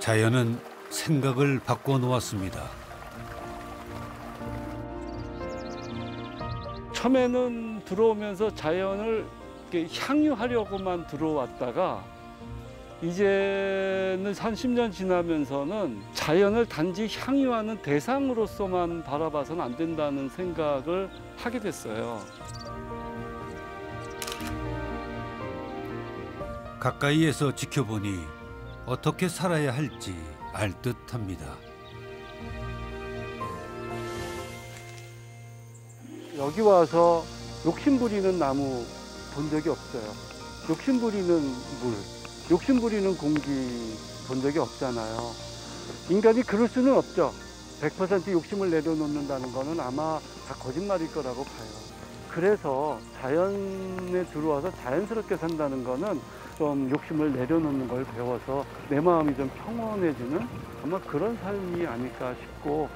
자연은 생각을 바꿔 놓았습니다. 처음에는 들어오면서 자연을 이렇게 향유하려고만 들어왔다가 이제는 한 10년 지나면서는 자연을 단지 향유하는 대상으로서만 바라봐서는 안 된다는 생각을 하게 됐어요. 가까이에서 지켜보니 어떻게 살아야 할지 알 듯합니다. 여기 와서 욕심 부리는 나무 본 적이 없어요. 욕심 부리는 물, 욕심 부리는 공기 본 적이 없잖아요. 인간이 그럴 수는 없죠. 100% 욕심을 내려놓는다는 거는 아마 다 거짓말일 거라고 봐요. 그래서 자연에 들어와서 자연스럽게 산다는 거는 좀 욕심을 내려놓는 걸 배워서 내 마음이 좀 평온해지는 아마 그런 삶이 아닐까 싶고,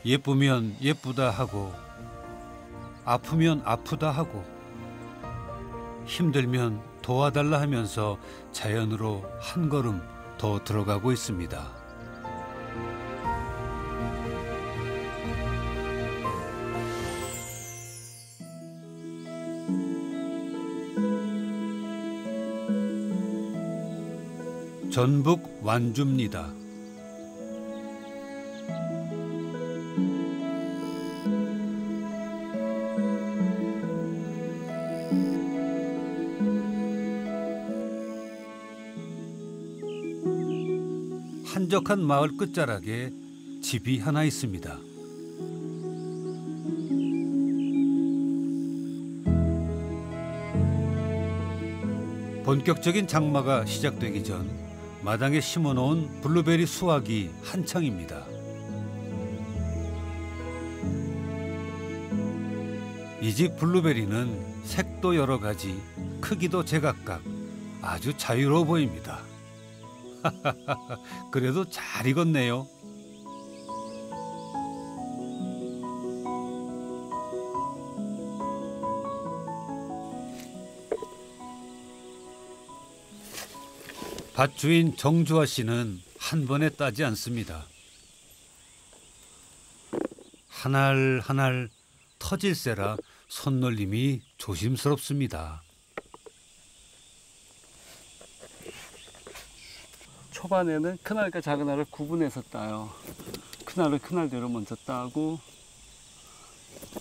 예쁘면 예쁘다 하고 아프면 아프다 하고 힘들면 도와달라 하면서 자연으로 한 걸음 더 들어가고 있습니다. 전북 완주입니다. 한적한 마을 끝자락에 집이 하나 있습니다. 본격적인 장마가 시작되기 전 마당에 심어놓은 블루베리 수확이 한창입니다. 이 집 블루베리는 색도 여러 가지, 크기도 제각각 아주 자유로워 보입니다. 그래도 잘 익었네요. 밭주인 정주아 씨는 한 번에 따지 않습니다. 한 알 한 알 터질세라 손놀림이 조심스럽습니다. 초반에는 큰알과 작은알을 구분해서 따요. 큰알을 큰알대로 먼저 따고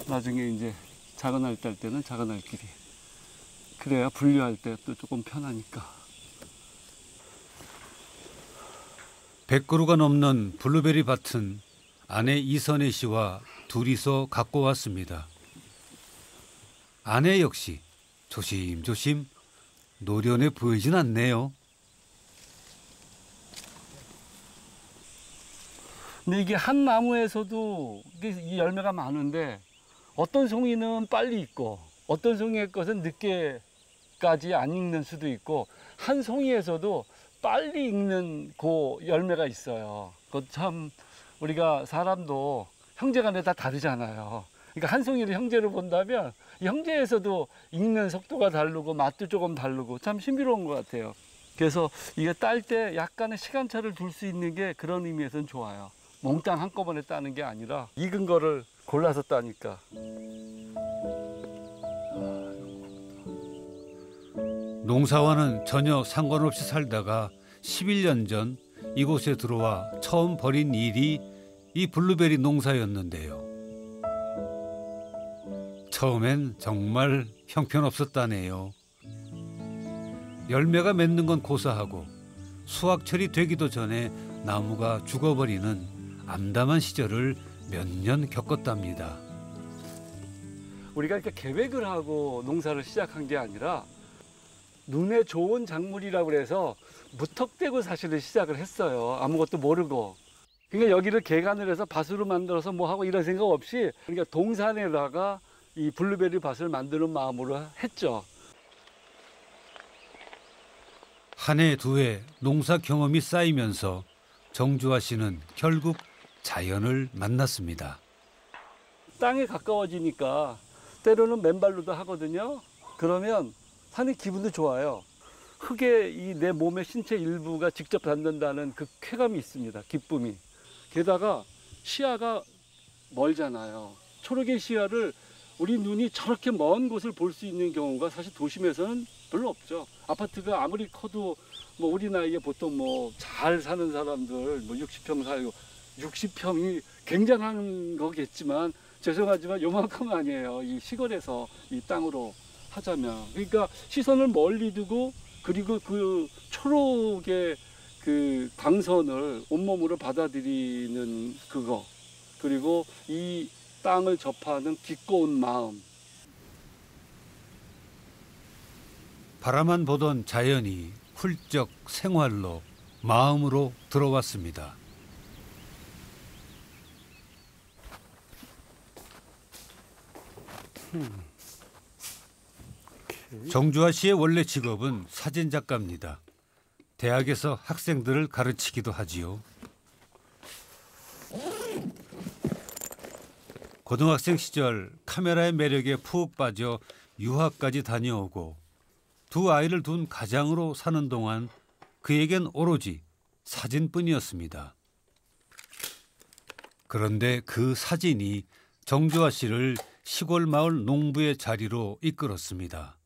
나중에 이제 작은알 딸 때는 작은알끼리. 그래야 분류할 때 또 조금 편하니까. 100그루가 넘는 블루베리 밭은 아내 이선혜 씨와 둘이서 갖고 왔습니다. 아내 역시 조심조심 노련해 보이진 않네요. 근데 이게 한 나무에서도 이 열매가 많은데 어떤 송이는 빨리 익고 어떤 송이의 것은 늦게까지 안 익는 수도 있고 한 송이에서도 빨리 익는 그 열매가 있어요. 그 참 우리가 사람도 형제간에 다 다르잖아요. 그러니까 한 송이를 형제로 본다면 이 형제에서도 익는 속도가 다르고 맛도 조금 다르고 참 신비로운 것 같아요. 그래서 이게 딸 때 약간의 시간차를 둘 수 있는 게 그런 의미에서는 좋아요. 몽땅 한꺼번에 따는 게 아니라 익은 거를 골라서 따니까. 농사와는 전혀 상관없이 살다가 11년 전 이곳에 들어와 처음 벌인 일이 이 블루베리 농사였는데요. 처음엔 정말 형편없었다네요. 열매가 맺는 건 고사하고 수확철이 되기도 전에 나무가 죽어버리는 암담한 시절을 몇 년 겪었답니다. 우리가 이렇게 계획을 하고 농사를 시작한 게 아니라 눈에 좋은 작물이라고 그래서 무턱대고 사실은 시작을 했어요. 아무것도 모르고. 그러니까 여기를 개간을 해서 밭으로 만들어서 뭐 하고 이런 생각 없이 그러니까 동산에다가 이 블루베리 밭을 만드는 마음으로 했죠. 한 해 두 해 농사 경험이 쌓이면서 정주아 씨는 결국 자연을 만났습니다. 땅에 가까워지니까 때로는 맨발로도 하거든요. 그러면 하는 기분도 좋아요. 흙에 이 내 몸의 신체 일부가 직접 닿는다는 그 쾌감이 있습니다. 기쁨이. 게다가 시야가 멀잖아요. 초록의 시야를 우리 눈이 저렇게 먼 곳을 볼 수 있는 경우가 사실 도심에서는 별로 없죠. 아파트가 아무리 커도 뭐 우리 나이에 보통 뭐 잘 사는 사람들 뭐 60평 살고 60평이 굉장한 거겠지만 죄송하지만 요만큼 아니에요. 이 시골에서 이 땅으로 하자면. 그러니까 시선을 멀리 두고 그리고 그 초록의 그 광선을 온몸으로 받아들이는 그거, 그리고 이 땅을 접하는 기꺼운 마음. 바라만 보던 자연이 훌쩍 생활로 마음으로 들어왔습니다. 정주하 씨의 원래 직업은 사진작가입니다. 대학에서 학생들을 가르치기도 하지요. 고등학생 시절 카메라의 매력에 푹 빠져 유학까지 다녀오고 두 아이를 둔 가장으로 사는 동안 그에겐 오로지 사진뿐이었습니다. 그런데 그 사진이 정주하 씨를 시골 마을 농부의 자리로 이끌었습니다.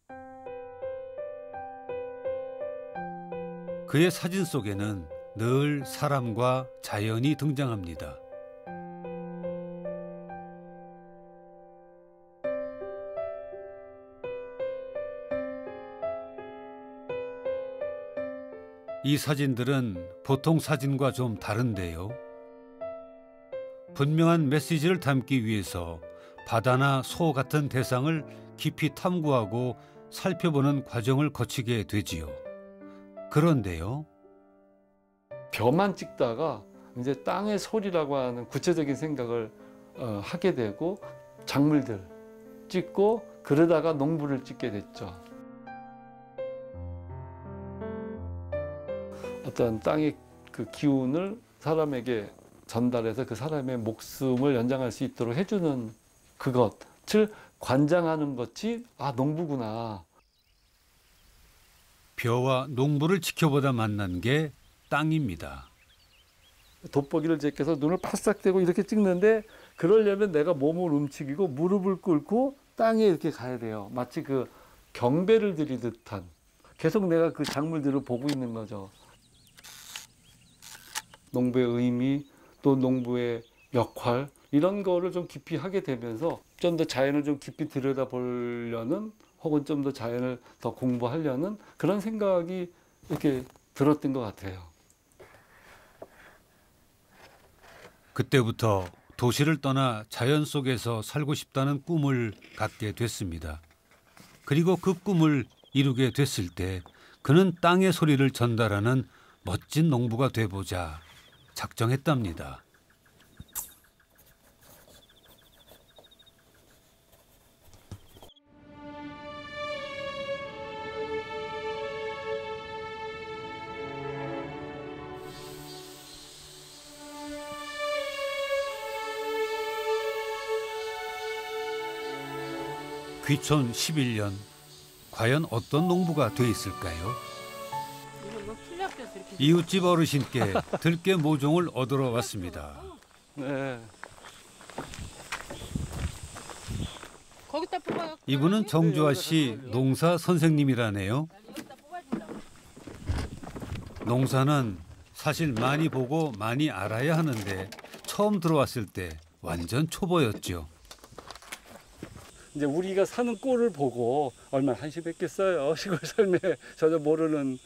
그의 사진 속에는 늘 사람과 자연이 등장합니다. 이 사진들은 보통 사진과 좀 다른데요. 분명한 메시지를 담기 위해서 바다나 소 같은 대상을 깊이 탐구하고 살펴보는 과정을 거치게 되지요. 그런데요. 벼만 찍다가 이제 땅의 소리라고 하는 구체적인 생각을 하게 되고 작물들 찍고 그러다가 농부를 찍게 됐죠. 어떤 땅의 그 기운을 사람에게 전달해서 그 사람의 목숨을 연장할 수 있도록 해주는 그것을 관장하는 것이 농부구나. 벼와 농부를 지켜보다 만난 게 땅입니다. 돋보기를 제껴서 눈을 파싹대고 이렇게 찍는데 그러려면 내가 몸을 움직이고 무릎을 꿇고 땅에 이렇게 가야 돼요. 마치 그 경배를 드리듯한. 계속 내가 그 작물들을 보고 있는 거죠. 농부의 의미, 또 농부의 역할 이런 거를 좀 깊이 하게 되면서 좀 더 자연을 좀 깊이 들여다보려는 혹은 좀 더 자연을 더 공부하려는 그런 생각이 이렇게 들었던 것 같아요. 그때부터 도시를 떠나 자연 속에서 살고 싶다는 꿈을 갖게 됐습니다. 그리고 그 꿈을 이루게 됐을 때 그는 땅의 소리를 전달하는 멋진 농부가 돼보자 작정했답니다. 귀촌 11년, 과연 어떤 농부가 돼 있을까요? 이웃집 어르신께 들깨 모종을 얻으러 왔습니다. 네. 이분은 정주하 씨 농사 선생님이라네요. 농사는 사실 많이 보고 많이 알아야 하는데 처음 들어왔을 때 완전 초보였죠. 이제 우리가 사는 꼴을 보고 얼마나 한심했겠어요. 시골 삶에 전혀 모르는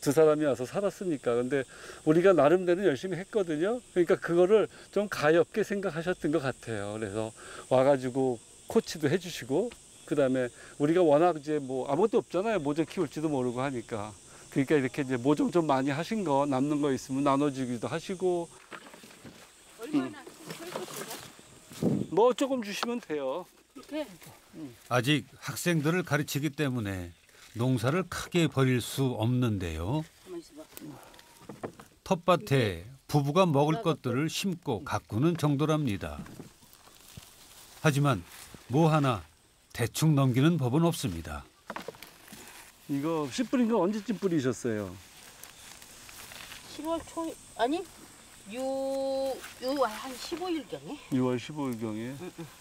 두 사람이 와서 살았으니까. 근데 우리가 나름대로 열심히 했거든요. 그러니까 그거를 좀 가엽게 생각하셨던 것 같아요. 그래서 와가지고 코치도 해주시고, 그다음에 우리가 워낙 이제 뭐 아무것도 없잖아요. 모종 키울지도 모르고 하니까. 그러니까 이렇게 이제 모종 좀 많이 하신 거 남는 거 있으면 나눠주기도 하시고. 얼마나 뭐 조금 주시면 돼요. 이렇게 아직 학생들을 가르치기 때문에 농사를 크게 벌일 수 없는데요. 가만 있어봐. 텃밭에 부부가 먹을 것들을 심고 가꾸는 정도랍니다. 하지만 뭐 하나 대충 넘기는 법은 없습니다. 이거 씨 뿌린 거 언제쯤 뿌리셨어요? 10월 초 아니 요한 15일경에 6월 15일경에.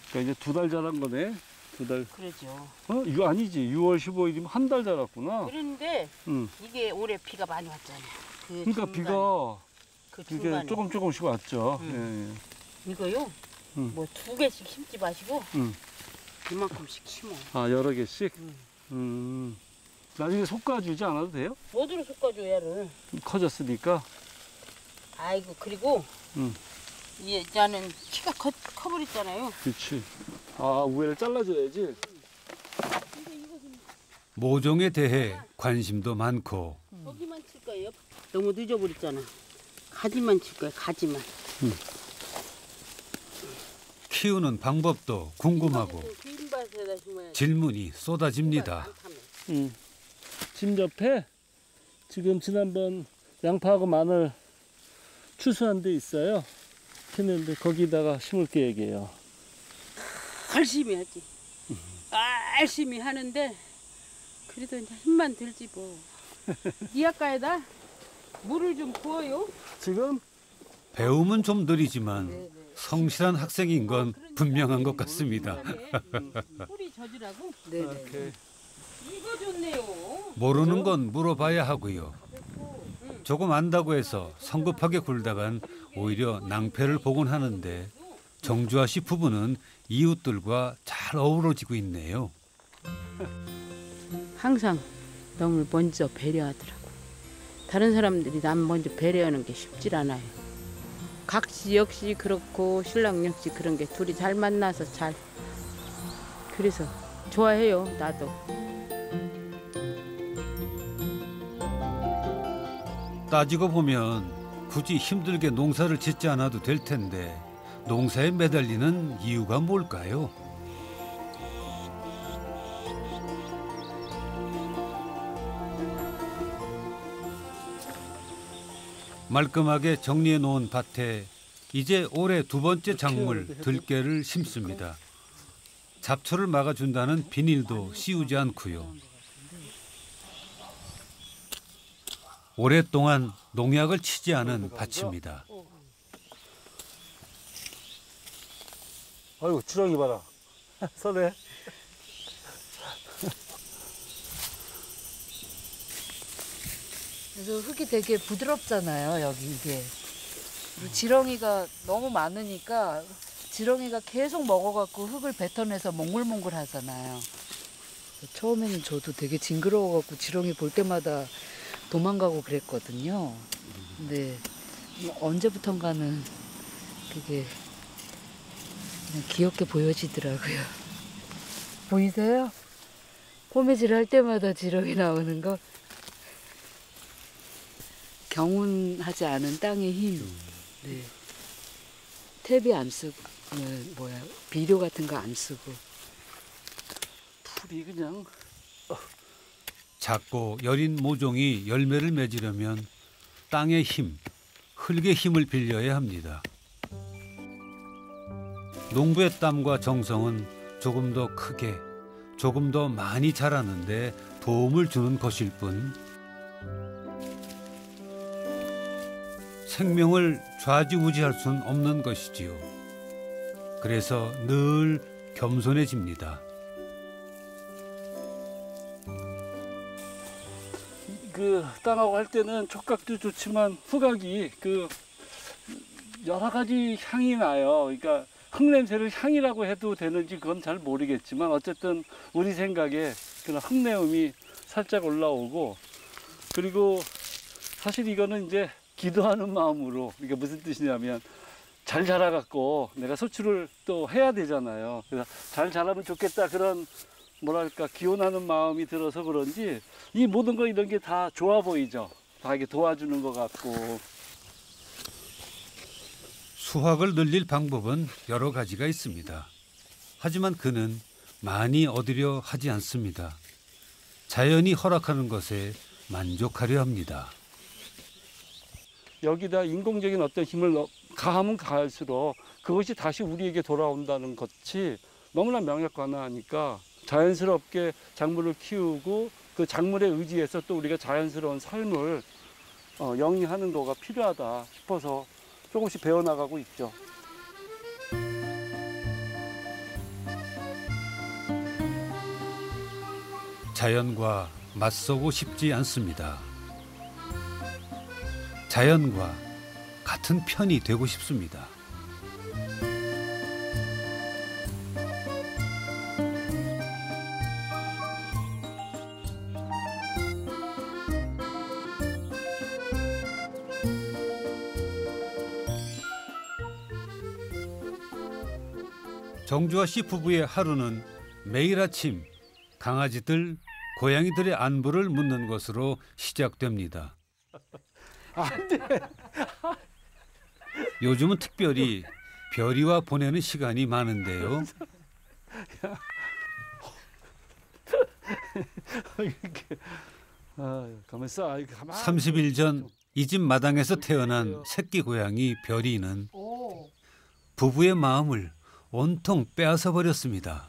그러니까 이제 2달 자란 거네. 2달. 그러죠. 이거 아니지. 6월 15일이면 한 달 자랐구나. 그런데 응. 이게 올해 비가 많이 왔잖아요. 그러니까 중간, 비가 그 이게 중간에 조금씩 왔죠. 응. 예. 이거요. 응. 뭐 2개씩 심지 마시고 응. 이만큼씩 심어. 아, 여러 개씩? 응. 나중에 솎아주지 않아도 돼요? 뭐들어 솎아줘 얘를. 커졌으니까. 아이고 그리고 응. 나는 키가 커버렸잖아요. 그렇지. 아, 우회를 잘라줘야지. 모종에 대해 관심도 많고 거기만 칠 거예요. 너무 늦어버렸잖아. 가지만 칠 거예요. 가지만. 키우는 방법도 궁금하고 긴 밭에다 심어야지. 질문이 쏟아집니다. 집 옆에 지금 지난번 양파하고 마늘 추수한 데 있어요. 했는데 거기다가 심을 계획이에요. 열심히 하지. 열심히 하는데 그래도 이제 힘만 들지 뭐. 이 아까에다 물을 좀 부어요. 지금 배움은 좀 느리지만 성실한 학생인 건 분명한 것 같습니다. 뿌리 젖으라고? 네네. 오케이. 이거 좋네요. 모르는 건 물어봐야 하고요. 조금 안다고 해서 성급하게 굴다간 오히려 낭패를 보곤 하는데 정주아 씨 부부는 이웃들과 잘 어우러지고 있네요. 항상 너무 먼저 배려하더라고. 다른 사람들이 남 먼저 배려하는 게 쉽질 않아요. 각시 역시 그렇고 신랑 역시 그런 게 둘이 잘 만나서 잘. 그래서 좋아해요, 나도. 따지고 보면 굳이 힘들게 농사를 짓지 않아도 될 텐데 농사에 매달리는 이유가 뭘까요? 말끔하게 정리해 놓은 밭에 이제 올해 2번째 작물 들깨를 심습니다. 잡초를 막아준다는 비닐도 씌우지 않고요. 오랫동안 농약을 치지 않은 밭입니다. 아이고, 지렁이 봐라. 서네. 그래서 흙이 되게 부드럽잖아요, 여기 이게. 그리고 지렁이가 너무 많으니까 지렁이가 계속 먹어갖고 흙을 뱉어내서 몽글몽글 하잖아요. 처음에는 저도 되게 징그러워갖고 지렁이 볼 때마다 도망가고 그랬거든요. 근데 언제부턴가는 그게 그냥 귀엽게 보여지더라고요. 보이세요? 포매질 할 때마다 지렁이 나오는 거. 경운하지 않은 땅의 힘. 네. 탭이 안 쓰고, 비료 같은 거 안 쓰고. 풀이 그냥. 작고 여린 모종이 열매를 맺으려면 땅의 힘, 흙의 힘을 빌려야 합니다. 농부의 땀과 정성은 조금 더 크게, 조금 더 많이 자라는데 도움을 주는 것일 뿐 생명을 좌지우지할 수는 없는 것이지요. 그래서 늘 겸손해집니다. 그 땅하고 할 때는 촉각도 좋지만 후각이 그 여러 가지 향이 나요. 그러니까 흙냄새를 향이라고 해도 되는지 그건 잘 모르겠지만 어쨌든 우리 생각에 그런 흙내음이 살짝 올라오고, 그리고 사실 이거는 이제 기도하는 마음으로, 이게 무슨 뜻이냐면 잘 자라갖고 내가 소출을 또 해야 되잖아요. 그래서 잘 자라면 좋겠다, 그런 뭐랄까 기원하는 마음이 들어서 그런지 이 모든 거 이런 게 다 좋아 보이죠. 다 이게 도와주는 것 같고. 수확을 늘릴 방법은 여러 가지가 있습니다. 하지만 그는 많이 얻으려 하지 않습니다. 자연이 허락하는 것에 만족하려 합니다. 여기다 인공적인 어떤 힘을 가하면 가할수록 그것이 다시 우리에게 돌아온다는 것이 너무나 명확하니까 자연스럽게 작물을 키우고 그 작물에 의지해서 또 우리가 자연스러운 삶을 영위하는 거가 필요하다 싶어서 조금씩 배워나가고 있죠. 자연과 맞서고 싶지 않습니다. 자연과 같은 편이 되고 싶습니다. 정주아 씨 부부의 하루는 매일 아침 강아지들, 고양이들의 안부를 묻는 것으로 시작됩니다. 안 돼. 요즘은 특별히 별이와 보내는 시간이 많은데요. 이렇게 가만 있어. 30일 전 이 집 마당에서 태어난 새끼 고양이 별이는 부부의 마음을 온통 빼앗아 버렸습니다.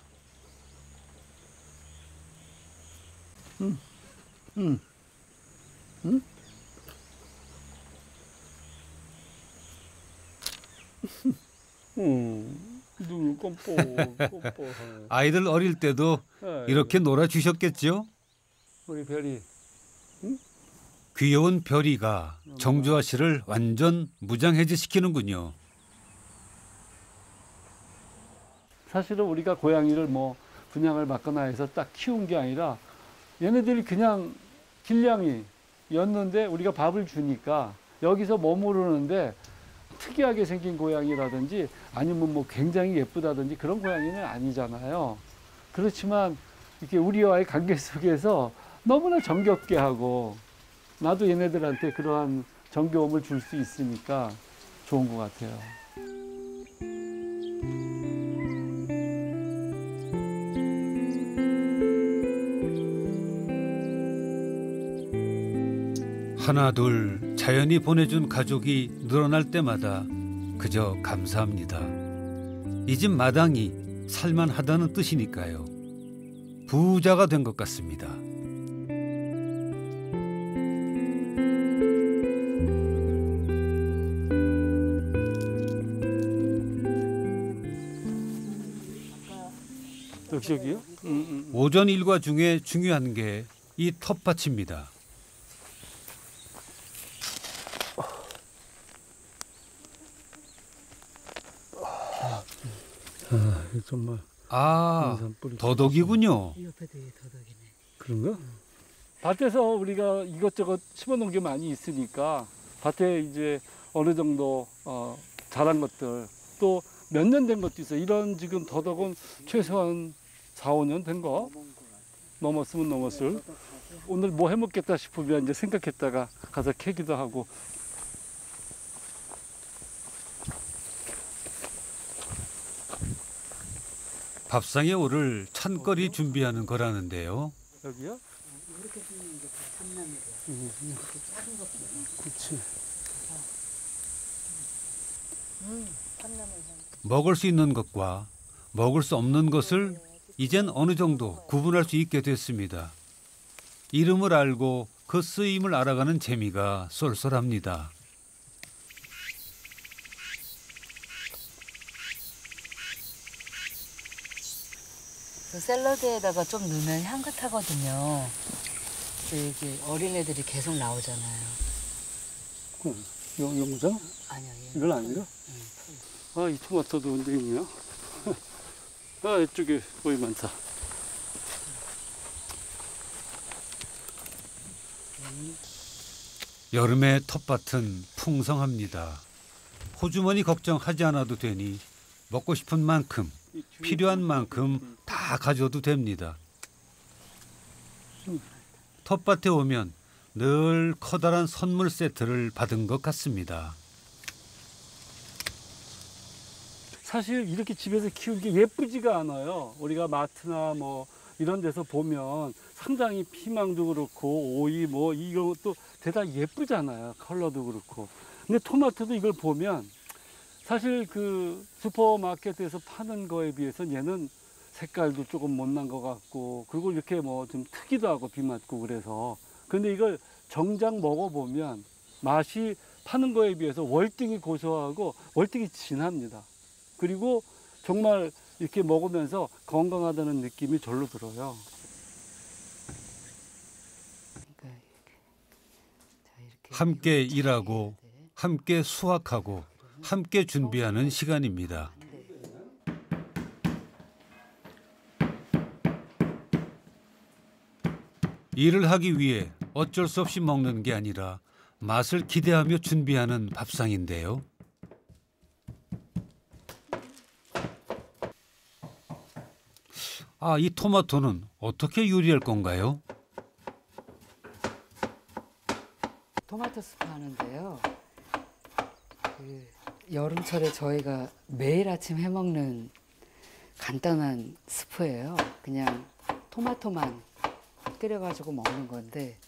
눈 껌뽀. 아이들 어릴 때도 이렇게 놀아주셨겠죠? 우리 별이. 귀여운 별이가 정주아 씨를 완전 무장해제시키는군요. 사실은 우리가 고양이를 뭐 분양을 받거나 해서 딱 키운 게 아니라 얘네들이 그냥 길냥이였는데 우리가 밥을 주니까 여기서 머무르는데 특이하게 생긴 고양이라든지 아니면 뭐 굉장히 예쁘다든지 그런 고양이는 아니잖아요. 그렇지만 이렇게 우리와의 관계 속에서 너무나 정겹게 하고 나도 얘네들한테 그러한 정겨움을 줄 수 있으니까 좋은 것 같아요. 하나 둘 자연이 보내준 가족이 늘어날 때마다 그저 감사합니다. 이 집 마당이 살만하다는 뜻이니까요. 부자가 된 것 같습니다. 여기요? 오전 일과 중에 중요한 게 이 텃밭입니다. 정말. 더덕이군요. 이 옆에도 더덕이네. 그런가? 밭에서 우리가 이것저것 심어놓은 게 많이 있으니까 밭에 이제 어느 정도 자란 것들 또 몇 년 된 것도 있어요. 이런 지금 더덕은 최소한 4, 5년 된 거 넘었으면 넘었을. 오늘 뭐 해먹겠다 싶으면 이제 생각했다가 가서 캐기도 하고. 밥상에 오를 찬거리 준비하는 거라는데요. 여기요? 이렇게 심는 게 다 참나무래요. 작은 거 그렇지. 참나무. 먹을 수 있는 것과 먹을 수 없는 것을 이젠 어느 정도 구분할 수 있게 됐습니다. 이름을 알고 그 쓰임을 알아가는 재미가 쏠쏠합니다. 그 샐러드에다가 좀 넣으면 향긋하거든요. 이게 어린애들이 계속 나오잖아요. 영장? 아니요. 이건 아닌가? 아, 이 토마토도 언제 있냐? 아, 이쪽에 거의 많다. 여름의 텃밭은 풍성합니다. 호주머니 걱정하지 않아도 되니 먹고 싶은 만큼 필요한 만큼 다 가져도 됩니다. 텃밭에 오면 늘 커다란 선물 세트를 받은 것 같습니다. 사실 이렇게 집에서 키우는 게 예쁘지가 않아요. 우리가 마트나 뭐 이런 데서 보면 상당히 피망도 그렇고 오이 뭐 이런 것도 대단히 예쁘잖아요. 컬러도 그렇고. 근데 토마토도 이걸 보면 사실 그 슈퍼마켓에서 파는 거에 비해서 얘는 색깔도 조금 못난 것 같고, 그리고 이렇게 뭐 좀 트기도 하고 비 맞고 그래서. 근데 이걸 정작 먹어보면 맛이 파는 거에 비해서 월등히 고소하고 월등히 진합니다. 그리고 정말 이렇게 먹으면서 건강하다는 느낌이 절로 들어요. 함께 일하고 함께 수확하고 함께 준비하는 시간입니다. 일을 하기 위해 어쩔 수 없이 먹는 게 아니라 맛을 기대하며 준비하는 밥상인데요. 이 토마토는 어떻게 요리할 건가요? 토마토 수프 하는데요. 여름철에 저희가 매일 아침 해먹는 간단한 스프예요. 그냥 토마토만 끓여가지고 먹는 건데,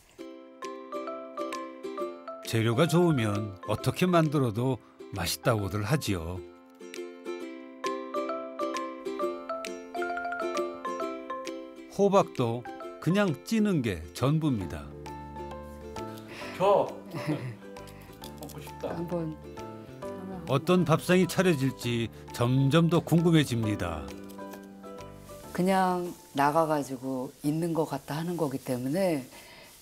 재료가 좋으면 어떻게 만들어도 맛있다고들 하지요. 호박도 그냥 찌는 게 전부입니다. 먹고 싶다. 한번 어떤 밥상이 차려질지 점점 더 궁금해집니다. 그냥 나가가지고 있는 것 같다 하는 거기 때문에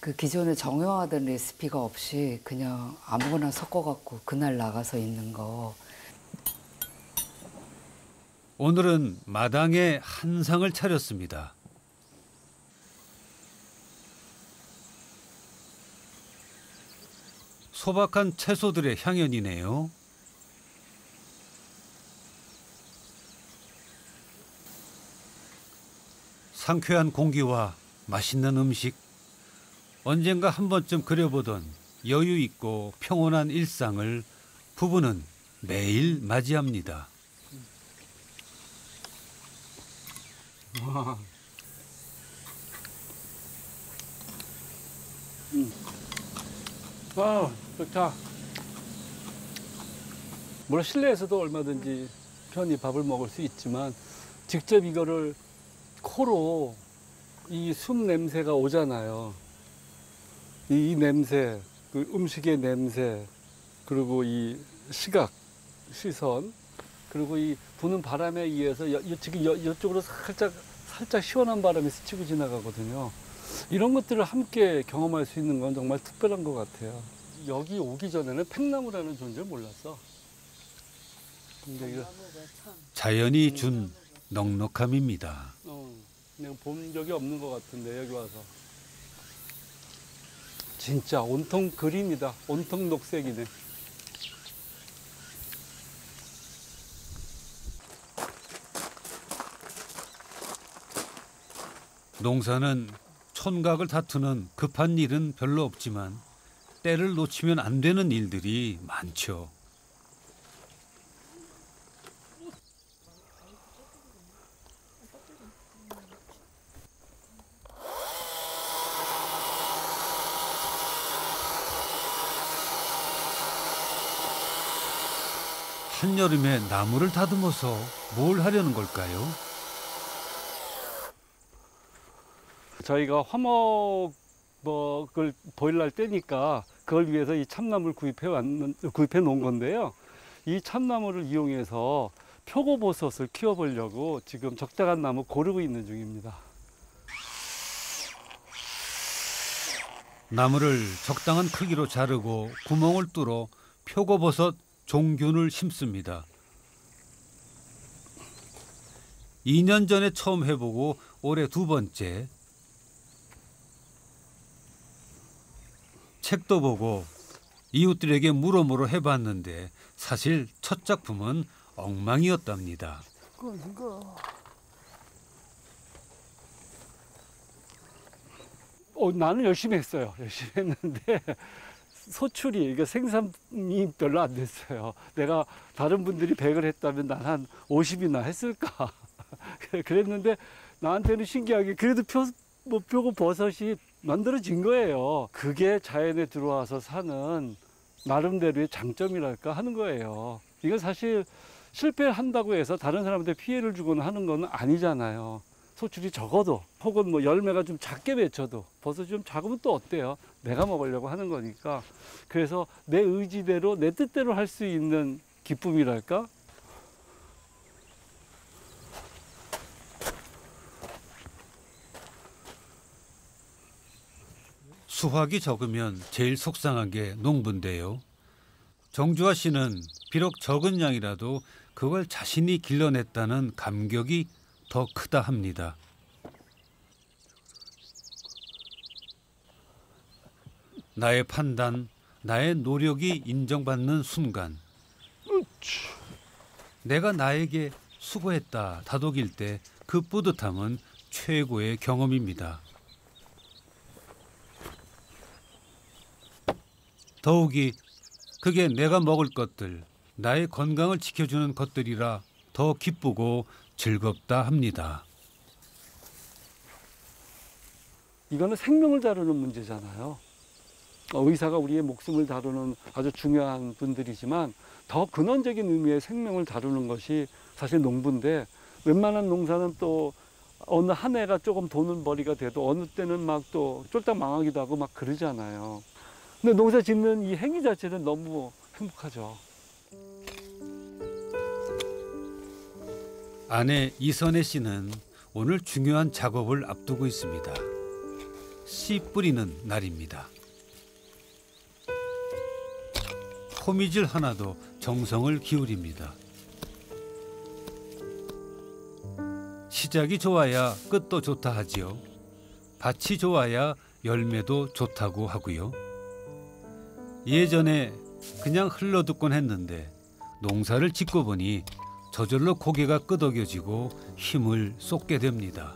그 기존에 정형화된 레시피가 없이 그냥 아무거나 섞어갖고 그날 나가서 있는 거. 오늘은 마당에 한 상을 차렸습니다. 소박한 채소들의 향연이네요. 상쾌한 공기와 맛있는 음식, 언젠가 한 번쯤 그려보던 여유 있고 평온한 일상을 부부는 매일 맞이합니다. 좋다. 물론 실내에서도 얼마든지 편히 밥을 먹을 수 있지만 직접 이거를 코로 이 숨 냄새가 오잖아요. 이 냄새, 그 음식의 냄새, 그리고 이 시각, 시선, 그리고 이 부는 바람에 의해서 지금 이쪽으로 살짝 시원한 바람이 스치고 지나가거든요. 이런 것들을 함께 경험할 수 있는 건 정말 특별한 것 같아요. 여기 오기 전에는 팽나무라는 존재를 몰랐어. 근데 이거 자연이 준 넉넉함입니다. 내가 본 적이 없는 것 같은데 여기 와서 진짜 온통 그림이다. 온통 녹색이네. 농사는 촌각을 다투는 급한 일은 별로 없지만 때를 놓치면 안 되는 일들이 많죠. 한여름에 나무를 다듬어서 뭘 하려는 걸까요? 저희가 화목을 보일날 때니까 그걸 위해서 이 참나무를 구입해 놓은 건데요. 이 참나무를 이용해서 표고버섯을 키워보려고 지금 적당한 나무 고르고 있는 중입니다. 나무를 적당한 크기로 자르고 구멍을 뚫어 표고버섯 종균을 심습니다. 2년 전에 처음 해보고 올해 2번째. 책도 보고 이웃들에게 물어물어 해봤는데 사실 첫 작품은 엉망이었답니다. 나는 열심히 했어요. 열심히 했는데 소출이, 그러니까 생산이 별로 안 됐어요. 내가 다른 분들이 100을 했다면 난 한 50이나 했을까. 그랬는데 나한테는 신기하게 그래도 표고버섯이 만들어진 거예요. 그게 자연에 들어와서 사는 나름대로의 장점이랄까 하는 거예요. 이건 사실 실패한다고 해서 다른 사람한테 피해를 주거나 하는 건 아니잖아요. 소출이 적어도, 혹은 뭐 열매가 좀 작게 맺혀도, 버섯이 좀 작으면 또 어때요? 내가 먹으려고 하는 거니까. 그래서 내 의지대로, 내 뜻대로 할 수 있는 기쁨이랄까? 수확이 적으면 제일 속상한 게 농부인데요. 정주하 씨는 비록 적은 양이라도 그걸 자신이 길러냈다는 감격이 더 크다 합니다. 나의 판단, 나의 노력이 인정받는 순간, 내가 나에게 수고했다 다독일 때 그 뿌듯함은 최고의 경험입니다. 더욱이 그게 내가 먹을 것들, 나의 건강을 지켜주는 것들이라 더 기쁘고 즐겁다 합니다. 이거는 생명을 다루는 문제잖아요. 의사가 우리의 목숨을 다루는 아주 중요한 분들이지만 더 근원적인 의미의 생명을 다루는 것이 사실 농부인데, 웬만한 농사는 또 어느 한 해가 조금 도는 벌이가 돼도 어느 때는 막 또 쫄딱 망하기도 하고 막 그러잖아요. 근데 농사 짓는 이 행위 자체는 너무 행복하죠. 아내 이선혜 씨는 오늘 중요한 작업을 앞두고 있습니다. 씨 뿌리는 날입니다. 호미질 하나도 정성을 기울입니다. 시작이 좋아야 끝도 좋다 하지요. 밭이 좋아야 열매도 좋다고 하고요. 예전에 그냥 흘러듣곤 했는데 농사를 짓고 보니 저절로 고개가 끄덕여지고 힘을 쏟게 됩니다.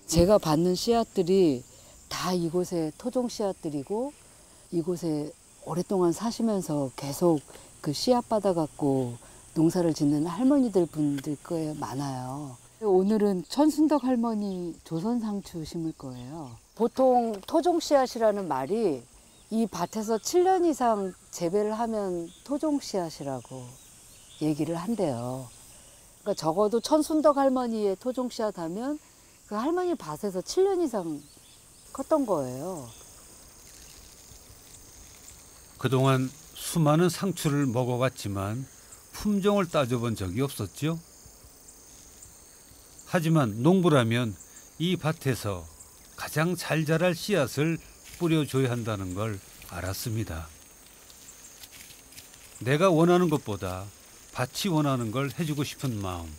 제가 받는 씨앗들이 다 이곳의 토종 씨앗들이고, 이곳에 오랫동안 사시면서 계속 그 씨앗 받아갖고 농사를 짓는 할머니들 분들 꽤 많아요. 오늘은 천순덕 할머니 조선상추 심을 거예요. 보통 토종 씨앗이라는 말이 이 밭에서 7년 이상 재배를 하면 토종 씨앗이라고 얘기를 한대요. 그러니까 적어도 천순덕 할머니의 토종 씨앗 하면 그 할머니 밭에서 7년 이상 컸던 거예요. 그동안 수많은 상추를 먹어왔지만 품종을 따져본 적이 없었죠. 하지만 농부라면 이 밭에서 가장 잘 자랄 씨앗을 뿌려줘야 한다는 걸 알았습니다. 내가 원하는 것보다 밭이 원하는 걸 해주고 싶은 마음.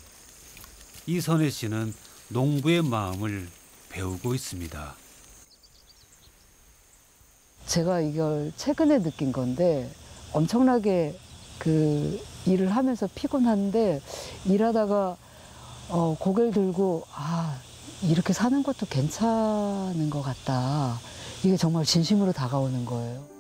이선혜 씨는 농부의 마음을 배우고 있습니다. 제가 이걸 최근에 느낀 건데, 엄청나게 그 일을 하면서 피곤한데 일하다가 고개를 들고 이렇게 사는 것도 괜찮은 것 같다. 이게 정말 진심으로 다가오는 거예요.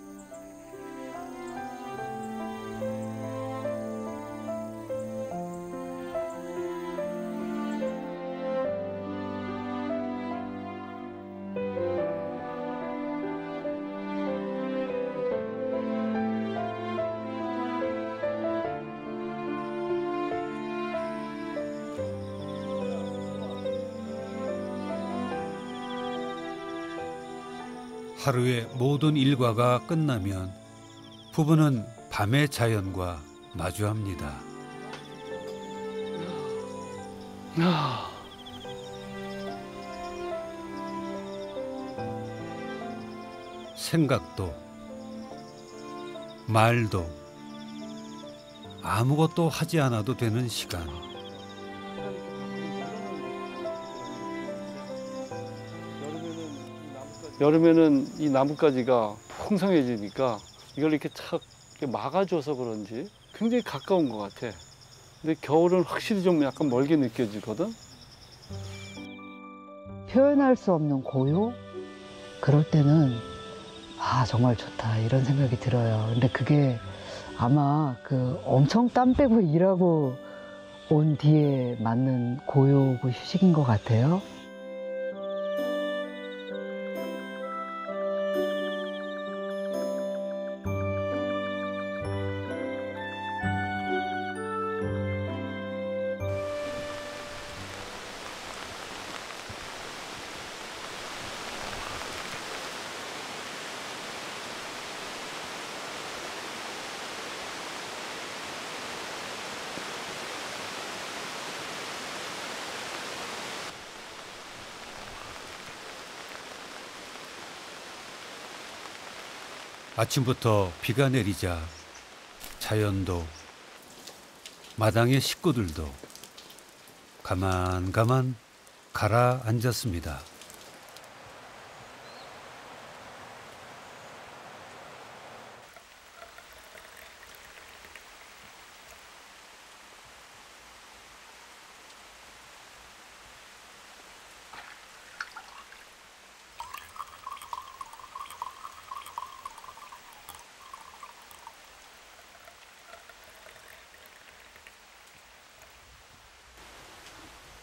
하루의 모든 일과가 끝나면 부부는 밤의 자연과 마주합니다. 생각도 말도 아무것도 하지 않아도 되는 시간. 여름에는 이 나뭇가지가 풍성해지니까 이걸 이렇게 착 막아줘서 그런지 굉장히 가까운 것 같아. 근데 겨울은 확실히 좀 약간 멀게 느껴지거든. 표현할 수 없는 고요? 그럴 때는 정말 좋다 이런 생각이 들어요. 근데 그게 아마 그 엄청 땀 빼고 일하고 온 뒤에 맞는 고요고 휴식인 것 같아요. 아침부터 비가 내리자 자연도 마당의 식구들도 가만가만 가라앉았습니다.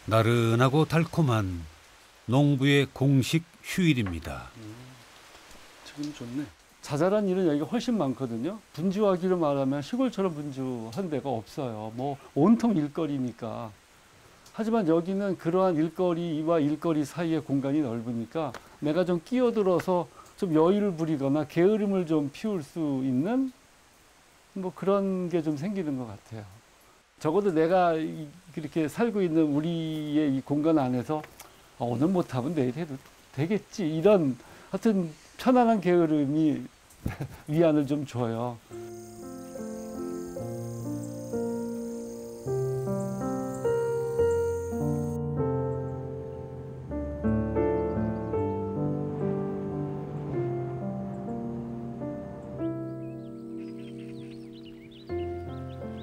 나른하고 달콤한 농부의 공식 휴일입니다. 지금 좋네. 자잘한 일은 여기가 훨씬 많거든요. 분주하기로 말하면 시골처럼 분주한 데가 없어요. 뭐 온통 일거리니까. 하지만 여기는 그러한 일거리와 일거리 사이의 공간이 넓으니까 내가 좀 끼어들어서 좀 여유를 부리거나 게으름을 좀 피울 수 있는 뭐 그런 게 좀 생기는 것 같아요. 적어도 내가 그렇게 살고 있는 우리의 이 공간 안에서 오늘 못하면 내일 해도 되겠지. 이런 하여튼 편안한 게으름이 위안을 좀 줘요.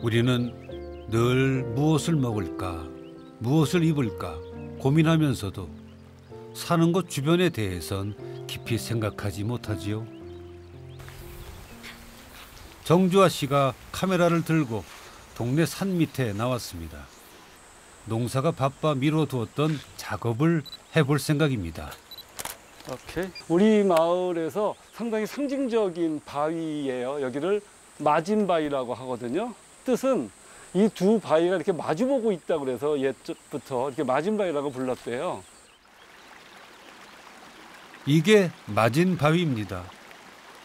우리는 늘 무엇을 먹을까, 무엇을 입을까 고민하면서도 사는 곳 주변에 대해선 깊이 생각하지 못하지요. 정주아 씨가 카메라를 들고 동네 산 밑에 나왔습니다. 농사가 바빠 미뤄두었던 작업을 해볼 생각입니다. 오케이. 우리 마을에서 상당히 상징적인 바위예요. 여기를 마진바위라고 하거든요. 뜻은 이 두 바위가 이렇게 마주보고 있다고 그래서 옛부터 이렇게 마진바위라고 불렀대요. 이게 마진바위입니다.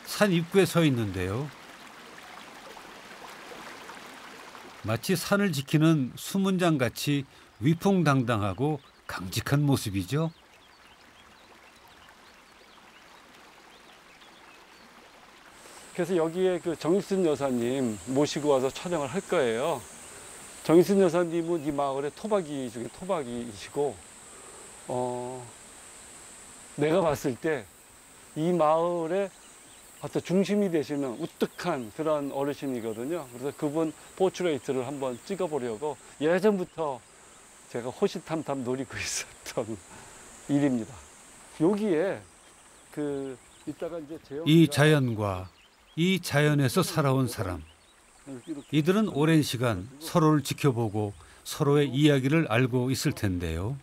산 입구에 서 있는데요. 마치 산을 지키는 수문장같이 위풍당당하고 강직한 모습이죠. 그래서 여기에 그 정일순 여사님 모시고 와서 촬영을 할 거예요. 정일순 여사님은 이 마을의 토박이 중에 토박이시고, 내가 봤을 때 이 마을의 어떤 중심이 되시는 우뚝한 그런 어르신이거든요. 그래서 그분 포트레이트를 한번 찍어보려고 예전부터 제가 호시탐탐 노리고 있었던 일입니다. 여기에 이따가 이제 이 자연과 이 자연에서 살아온 사람, 이들은 오랜 시간 서로를 지켜보고 서로의 이야기를 알고 있을 텐데요.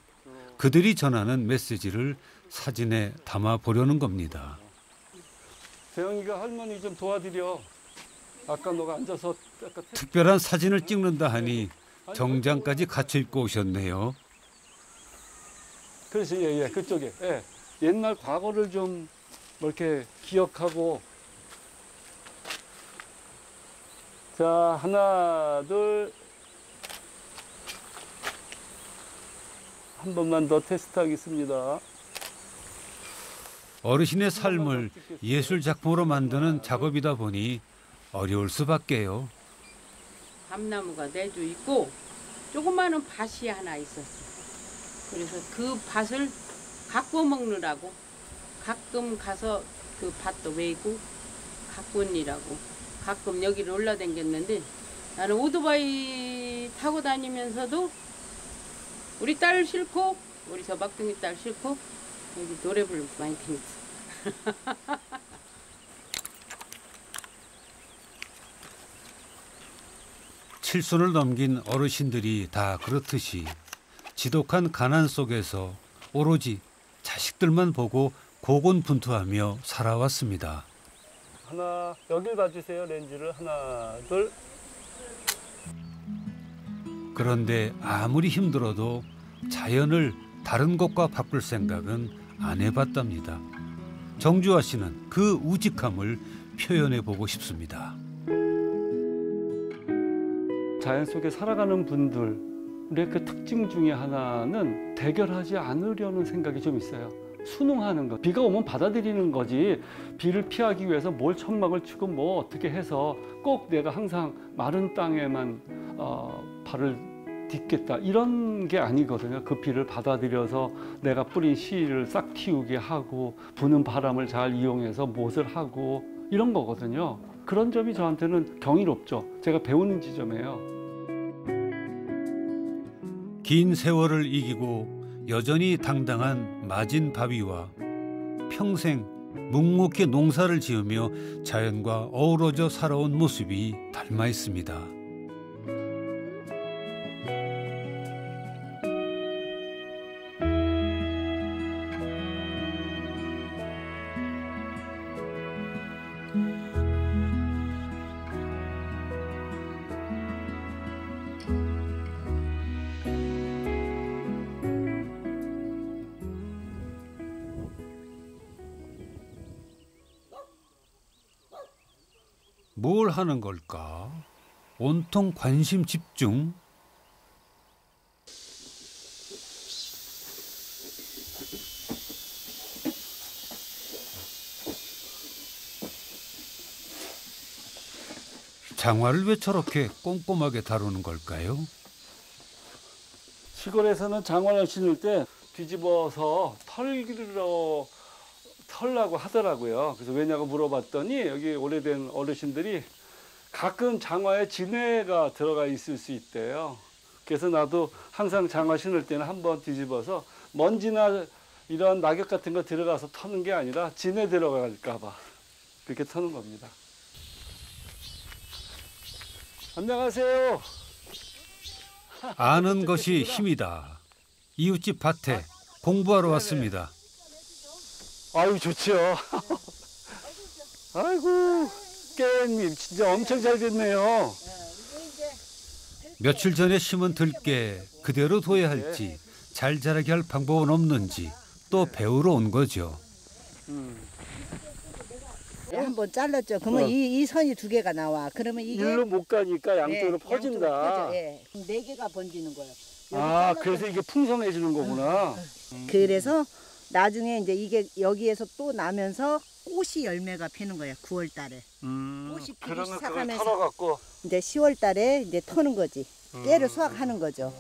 그들이 전하는 메시지를 사진에 담아 보려는 겁니다. 재영이가 할머니 좀 도와드려. 아까 너가 앉아서 특별한 사진을 찍는다 하니 정장까지 갖춰 입고 오셨네요. 그렇지, 예, 그쪽에. 예. 옛날 과거를 좀 이렇게 기억하고. 자, 하나, 둘. 한 번만 더 테스트하겠습니다. 어르신의 삶을 예술 작품으로 만드는 작업이다 보니 어려울 수밖에요. 밤나무가 내주 있고 조그마한 밭이 하나 있었어. 그래서 그 밭을 갖고 먹느라고 가끔 가서 그 밭도 메고 가꾼이라고 가끔 여기를 올라다녔는데, 나는 오토바이 타고 다니면서도 우리 딸 싫고 우리 저 막둥이 딸 싫고 여기 노래 부르면서 많이 다녔어. 칠순을 넘긴 어르신들이 다 그렇듯이 지독한 가난 속에서 오로지 자식들만 보고 고군분투하며 살아왔습니다. 하나, 여길 봐주세요. 렌즈를 하나, 둘. 그런데 아무리 힘들어도 자연을 다른 곳과 바꿀 생각은 안 해봤답니다. 정주아 씨는 그 우직함을 표현해 보고 싶습니다. 자연 속에 살아가는 분들의 그 특징 중에 하나는 대결하지 않으려는 생각이 좀 있어요. 순응하는 것, 비가 오면 받아들이는 거지 비를 피하기 위해서 뭘 천막을 치고 뭐 어떻게 해서 꼭 내가 항상 마른 땅에만 발을 딛겠다 이런 게 아니거든요. 그 비를 받아들여서 내가 뿌린 씨를 싹 틔우게 하고 부는 바람을 잘 이용해서 못을 하고 이런 거거든요. 그런 점이 저한테는 경이롭죠. 제가 배우는 지점이에요. 긴 세월을 이기고 여전히 당당한 마진바위와 평생 묵묵히 농사를 지으며 자연과 어우러져 살아온 모습이 닮아 있습니다. 뭘 하는 걸까? 온통 관심 집중. 장화를 왜 저렇게 꼼꼼하게 다루는 걸까요? 시골에서는 장화를 신을 때 뒤집어서 털라고 하더라고요. 그래서 왜냐고 물어봤더니 여기 오래된 어르신들이 가끔 장화에 진해가 들어가 있을 수 있대요. 그래서 나도 항상 장화 신을 때는 한번 뒤집어서 먼지나 이런 낙엽 같은 거 들어가서 터는 게 아니라 진해 들어갈까 봐 그렇게 터는 겁니다. 안녕하세요. 아는 것이 힘이다. 이웃집 밭에 공부하러 왔습니다. 아유 좋죠. 아이고 깨님 진짜 엄청 잘 됐네요. 며칠 전에 심은 들깨 그대로 둬야 할지 잘 자라게 할 방법은 없는지 또 배우러 온 거죠. 한번 잘랐죠. 그러면 이 선이 두 개가 나와. 그러면 이게 일로 못 가니까 양쪽으로 퍼진다. 양쪽으로 퍼져. 예. 네 개가 번지는 거예요. 아 그래서 이게 풍성해지는 거구나. 그래서 나중에 이제 이게 여기에서 또 나면서 꽃이 열매가 피는 거야. 9월 달에. 꽃이 피기 그러면 그걸 시작하면서 털어갖고 이제 10월 달에 이제 터는 거지. 깨를 수확하는 거죠.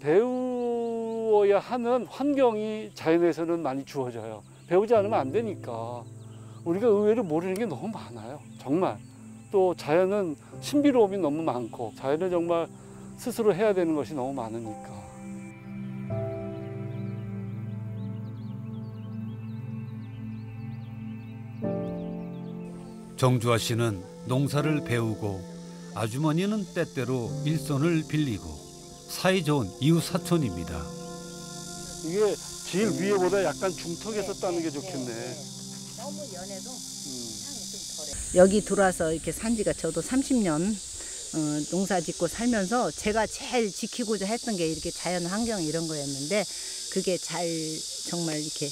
배우어야 하는 환경이 자연에서는 많이 주어져요. 배우지 않으면 안 되니까. 우리가 의외로 모르는 게 너무 많아요. 정말. 또 자연은 신비로움이 너무 많고 자연은 정말 스스로 해야 되는 것이 너무 많으니까. 정주아 씨는 농사를 배우고 아주머니는 때때로 일손을 빌리고 사이좋은 이웃 사촌입니다. 이게 제일 위에보다 약간 중턱에서 따는 게 좋겠네. 너무 연해도 향이 좀 덜해. 여기 들어와서 이렇게 산 지가 저도 30년 농사 짓고 살면서 제가 제일 지키고자 했던 게 이렇게 자연 환경 이런 거였는데 그게 잘 정말 이렇게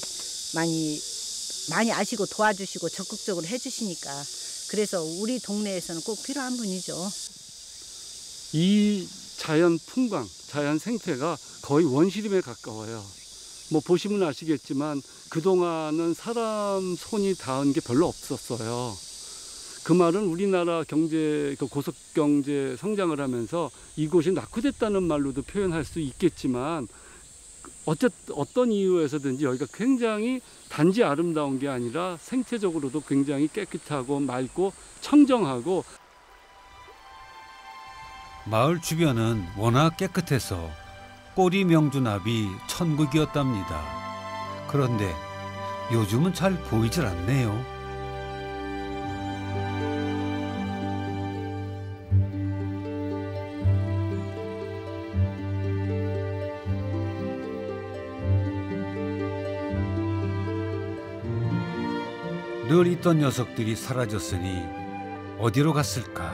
많이 아시고 도와주시고 적극적으로 해주시니까 그래서 우리 동네에서는 꼭 필요한 분이죠. 이 자연 풍광, 자연 생태가 거의 원시림에 가까워요. 뭐 보시면 아시겠지만 그동안은 사람 손이 닿은 게 별로 없었어요. 그 말은 우리나라 경제, 고속 경제 성장을 하면서 이곳이 낙후됐다는 말로도 표현할 수 있겠지만 어떤 이유에서든지 여기가 굉장히 단지 아름다운 게 아니라 생태적으로도 굉장히 깨끗하고 맑고 청정하고 마을 주변은 워낙 깨끗해서 꼬리 명주나비 천국이었답니다. 그런데 요즘은 잘 보이질 않네요. 늘 있던 녀석들이 사라졌으니 어디로 갔을까?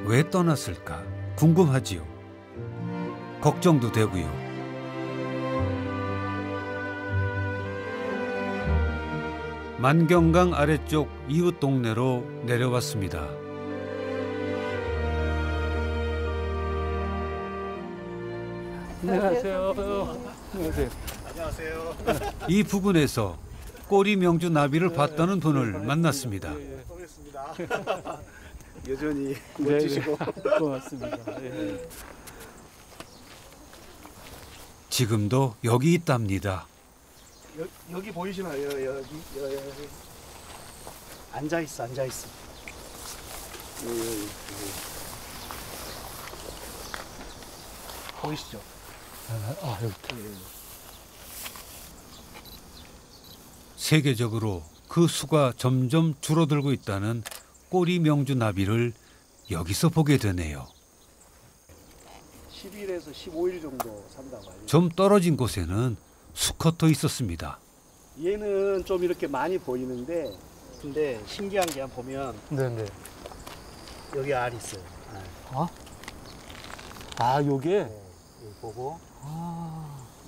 왜 떠났을까? 궁금하지요. 걱정도 되고요. 만경강 아래쪽 이웃 동네로 내려왔습니다. 안녕하세요. 안녕하세요. 안녕하세요. 이 부근에서 꼬리 명주 나비를 봤다는 분을 만났습니다. 반갑습니다. 여전히 네, 멋지시고. 고맙습니다. 예. 지금도 여기 있답니다. 여기 보이시나요? 여기. 앉아 있어. 여기. 보이시죠? 여기. 세계적으로 그 수가 점점 줄어들고 있다는 꼬리 명주 나비를 여기서 보게 되네요. 10일에서 15일 정도 산다고 하죠. 좀 떨어진 곳에는 수컷도 있었습니다. 얘는 좀 이렇게 많이 보이는데, 근데 신기한 게 보면 네네. 여기 알 있어요. 요게? 여기 보고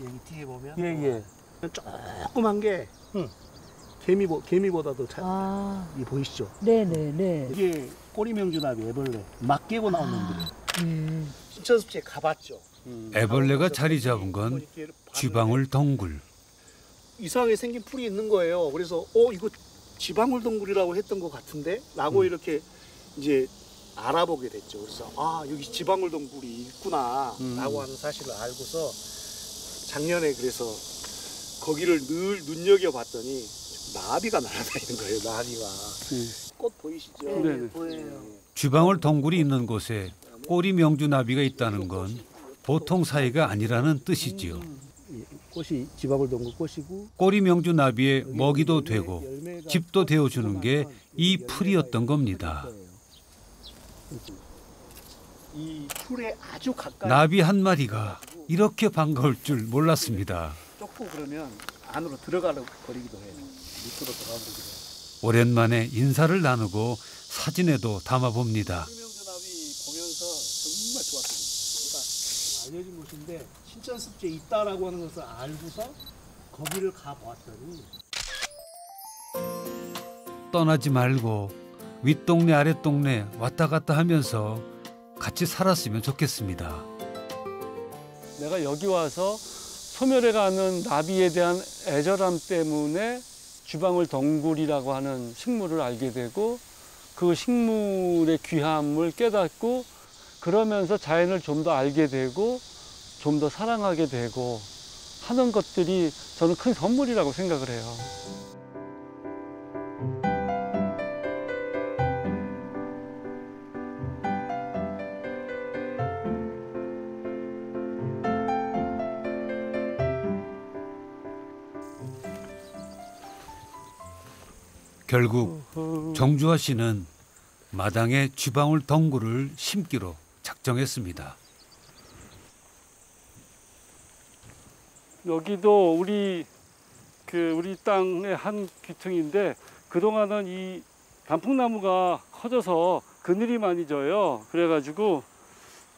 여기 뒤에 보면 예. 조그만 게 개미보다도 이 보이시죠? 네네네. 이게 꼬리명주나비 애벌레 막 깨고 나온 놈들이에요. 신천습지에 가봤죠. 애벌레가 자리 잡은 건 쥐방울 덩굴. 이상하게 생긴 풀이 있는 거예요. 그래서 이거 쥐방울 덩굴이라고 했던 것 같은데 라고 이렇게 이제 알아보게 됐죠. 그래서 여기 쥐방울 덩굴이 있구나 라고 하는 사실을 알고서 작년에 그래서 거기를 늘 눈여겨봤더니 나비가 날아다니는 거예요. 나비가. 꽃 보이시죠? 네네. 보여요. 쥐방울 덩굴이 있는 곳에 꼬리 명주 나비가 있다는 건 보통 사이가 아니라는 뜻이지요. 꽃이 쥐방울 덩굴 꽃이고 꼬리 명주 나비의 먹이도 되고 집도 되어주는 게 이 풀이었던 겁니다. 이 풀에 아주 가까이 나비 한 마리가 이렇게 반가울 줄 몰랐습니다. 쫓고 그러면 안으로 들어가려 버리기도 해요. 밑으로 들어가 버리기도 해요. 오랜만에 인사를 나누고 사진에도 담아봅니다. 꼬리명주나비 보면서 정말 좋았습니다. 알려진 곳인데 신천습지에 있다라고 하는 것을 알고서 거기를 가보았더니 떠나지 말고 윗동네 아랫동네 왔다 갔다 하면서 같이 살았으면 좋겠습니다. 내가 여기 와서 소멸해 가는 나비에 대한 애절함 때문에 쥐방울 덩굴이라고 하는 식물을 알게 되고 그 식물의 귀함을 깨닫고 그러면서 자연을 좀 더 알게 되고 좀 더 사랑하게 되고 하는 것들이 저는 큰 선물이라고 생각을 해요. 결국 정주하 씨는 마당에 쥐방울 덩굴을 심기로 작정했습니다. 여기도 우리 땅의 한 귀퉁인데 그동안은 이 단풍나무가 커져서 그늘이 많이 져요. 그래가지고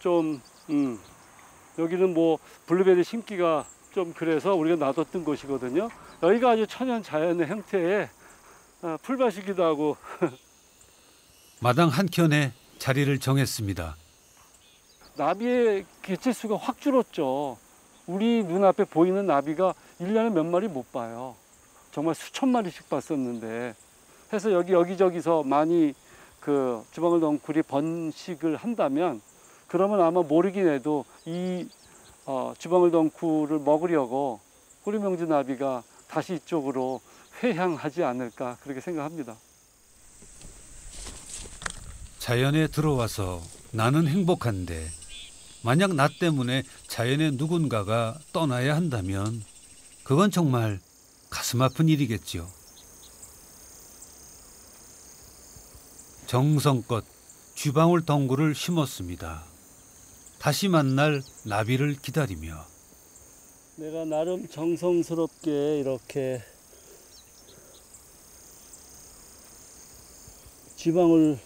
좀 여기는 뭐 블루베리 심기가 좀 그래서 우리가 놔뒀던 곳이거든요. 여기가 아주 천연 자연의 형태의 풀밭이기도 하고 마당 한켠에 자리를 정했습니다. 나비의 개체수가 확 줄었죠. 우리 눈앞에 보이는 나비가 1년에 몇 마리 못 봐요. 정말 수천 마리씩 봤었는데 해서 여기저기서 많이 그 쥐방울 덩굴이 번식을 한다면 그러면 아마 모르긴 해도 이 쥐방울 덩굴을 먹으려고 꼬리명주 나비가 다시 이쪽으로 회향하지 않을까 그렇게 생각합니다. 자연에 들어와서 나는 행복한데 만약 나 때문에 자연의 누군가가 떠나야 한다면 그건 정말 가슴 아픈 일이겠죠. 정성껏 쥐방울 덩굴을 심었습니다. 다시 만날 나비를 기다리며 내가 나름 정성스럽게 이렇게 쥐방울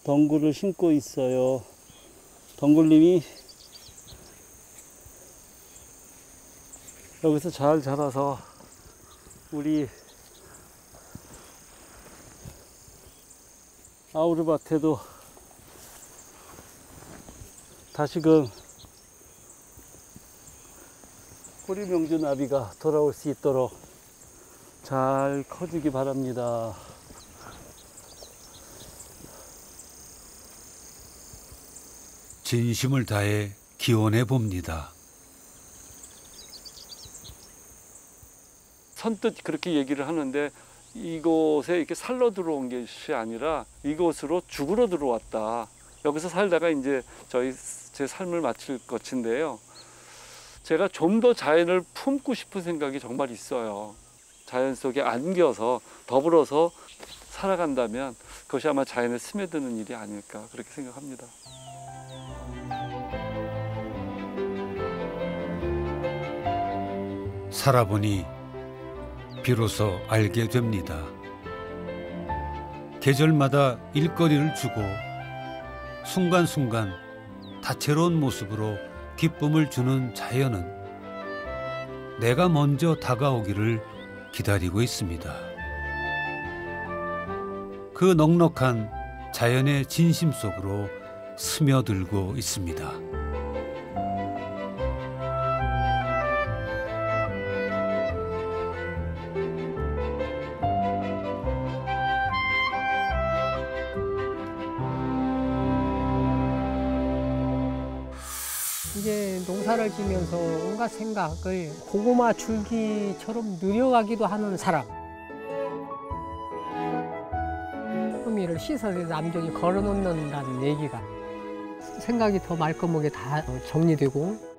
덩굴을 심고 있어요. 덩굴님이 여기서 잘 자라서 우리 아우르밭에도 다시금 우리 명주 나비가 돌아올 수 있도록 잘 커주기 바랍니다. 진심을 다해 기원해 봅니다. 선뜻 그렇게 얘기를 하는데 이곳에 이렇게 살러 들어온 것이 아니라 이곳으로 죽으러 들어왔다. 여기서 살다가 이제 제 삶을 마칠 것인데요. 제가 좀 더 자연을 품고 싶은 생각이 정말 있어요. 자연 속에 안겨서 더불어서 살아간다면 그것이 아마 자연에 스며드는 일이 아닐까 그렇게 생각합니다. 살아보니 비로소 알게 됩니다. 계절마다 일거리를 주고 순간순간 다채로운 모습으로 기쁨을 주는 자연은 내가 먼저 다가오기를 기다리고 있습니다. 그 넉넉한 자연의 진심 속으로 스며들고 있습니다. 이제 농사를 지면서 온갖 생각을 고구마 줄기처럼 늘여가기도 하는 사람. 호미를 씻어서 남쪽에 걸어놓는다는 얘기가 생각이 더 말끔하게 다 정리되고